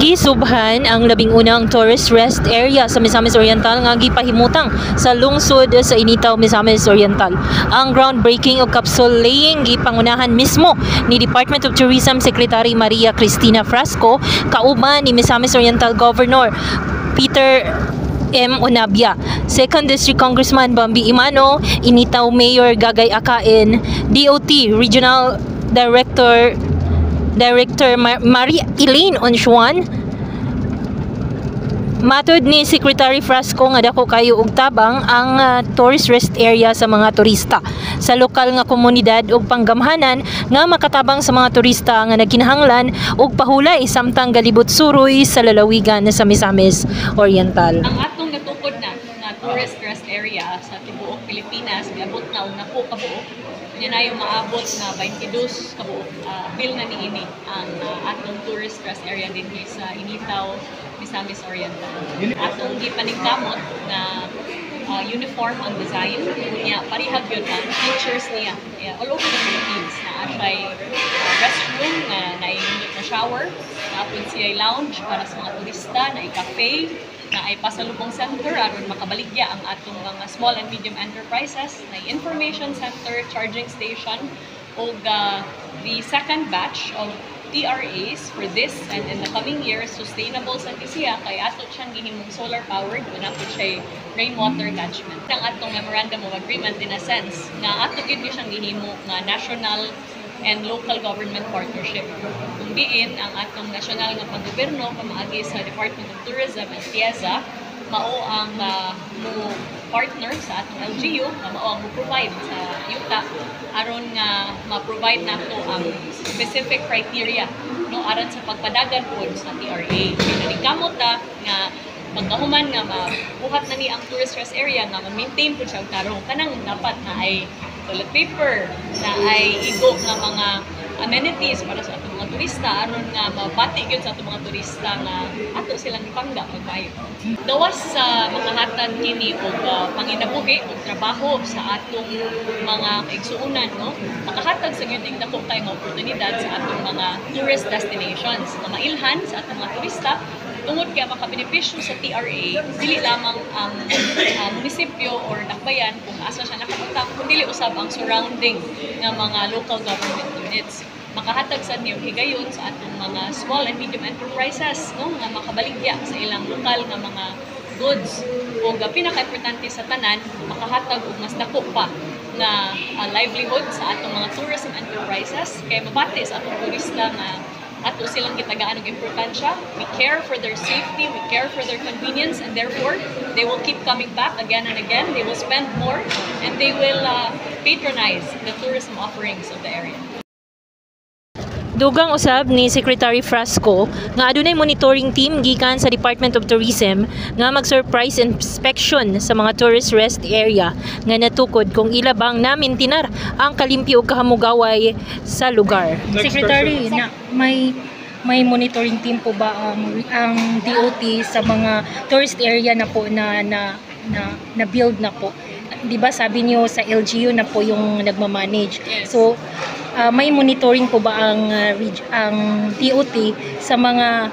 Gisubhan ang 11 tourist rest area sa Misamis Oriental nga gipahimutang sa lungsod sa Initaw, Misamis Oriental. Ang groundbreaking o capsule laying gipangunahan mismo ni Department of Tourism Secretary Maria Cristina Frasco kauban ni Misamis Oriental Governor Peter M. Onabia, 2nd District Congressman Bambi Imano, Initaw Mayor Gagay Akain, DOT Regional Director Maria Elaine Onchuan. Matod ni Secretary Frasco nga dako kayo og tabang ang tourist rest area sa mga turista sa lokal nga komunidad ug panggamhanan nga makatabang sa mga turista nga nagkinahanglan og pahulay samtang galibot suroy sa lalawigan sa Misamis Oriental. Ang atong natukod na tourist rest area sa tibuok Pilipinas miabot na og napo ka buok. Yan na yung maabot na 22 kabuok bill na niini ang atong tourist rest area din sa Initaw, Misamis Oriental. Atong gipaningkamot na uniform ang design niya, parihag yun ang features niya all over the Philippines na atay restroom na nainunod na shower, naapon siya lounge para sa mga turista, na cafe, na ay pasalubong center aron makabaligya ang atong mga small and medium enterprises, na information center, charging station, o the second batch of TRAs for this and in the coming years sustainable sa siya kay ato siyang gihimong solar powered ug nato siya rainwater catchment. Ang atong memorandum of agreement in a sense na ato gid siyang gihimo nga national and local government partnership. Kung diin ang atong nasyonal nga panggobyerno pamaagi sa Department of Tourism and TIEZA mao ang mo partner sa atong LGU nga mao ang mo-provide sa yuta aron nga ma-provide nato ang specific criteria no aron sa pagpadagan pod sa TRA. Kinikamot ta nga pagkahuman nga mabuhat na ni ang tourist rest area nga ma-maintain po siya tarong kanang dapat na ay toilet paper, na ay igo nga mga amenities para sa atong mga turista aron nga mabati gyud sa atong mga turista nga ato silang ipangga pagpayo. Dawas sa makahatag kini og panginabuhi og trabaho sa atong mga kaigsuonan no. Makahatag sa gyud dako kay mga oportunidad sa atong mga tourist destinations na mailhan sa atong mga turista tungod kaya makabenepisyo sa TRA, dili lamang ang munisipyo or dakbayan kung asa siya nakaputang, kundi usab ang surrounding ng mga local government units. Makahatag sa niyong higayon sa atong mga small and medium enterprises, no, nga makabaligya sa ilang lokal nga mga goods. O pinaka-importante sa tanan, makahatag og mas dako pa na livelihood sa atong mga tourism enterprises, kaya mabati sa atong turista nga ato silang gitagaan og importansya. We care for their safety, we care for their convenience, and therefore they will keep coming back again and again. They will spend more and they will patronize the tourism offerings of the area. Dugang usab ni Secretary Frasco nga adunay monitoring team gikan sa Department of Tourism nga mag-surprise inspection sa mga tourist rest area nga natukod kung ila bang namintinar ang kalimpyo ug kahamugaway sa lugar. Secretary, na may monitoring team po ba ang DOT sa mga tourist area na po na build na po? Di ba sabi niyo sa LGU na po yung nagmamanage? Yes. So may monitoring po ba ang DOT sa mga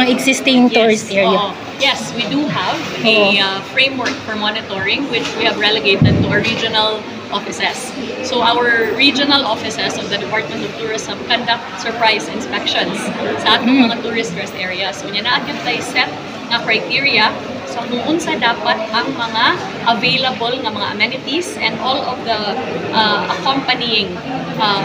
existing tourist area? Yes, we do have a framework for monitoring which we have relegated to our regional offices. So our regional offices of the Department of Tourism conduct surprise inspections sa atong mga tourist rest areas. So naadyo tayo set nga criteria sa kung unsa dapat ang mga available nga mga amenities and all of the accompanying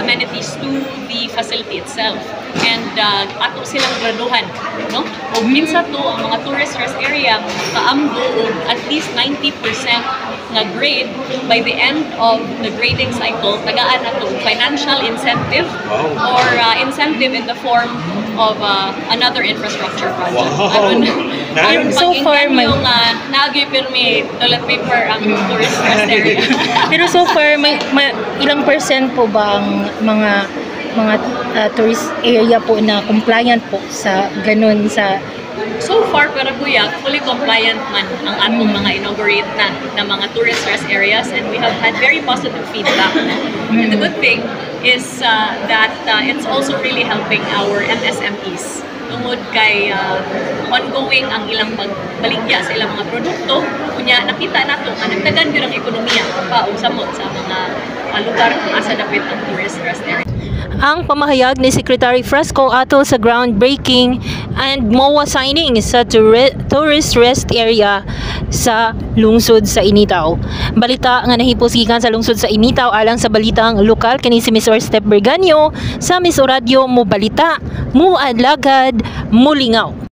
amenities to the facility itself. And ato silang graduhan, no? O minsa to ang mga tourist rest area kaamgo og at least 90% nga grade by the end of the grading cycle, tagaan na to financial incentive or incentive in the form of another infrastructure project. Aron so far yung naagay pirmi toilet paper ang tourist rest area. Pero so far may ilang percent po ba ang mga tourist area po na compliant po sa ganun sa So far, para buyak, fully compliant man ang atong mga inaugurate na mga tourist rest areas, and we have had very positive feedback. And the good thing, is that it's also really helping our MSMEs. Tungod kay ongoing ang ilang pagbaligya sa ilang mga produkto, kunya nakita nato nga nagdagan gyud ang ekonomiya paugsamot sa mga lugar kung asa dapit ang tourist rest area. Ang pamahayag ni Secretary Fresco ato sa groundbreaking and MOA signing sa tourist rest area sa lungsod sa Initaw. Balita nga nahipos gikan sa lungsod sa Initaw alang sa balitang lokal kini si Miss Orstep Berganyo sa Miss Oradio mo balita, mo adlagad, mulingaw.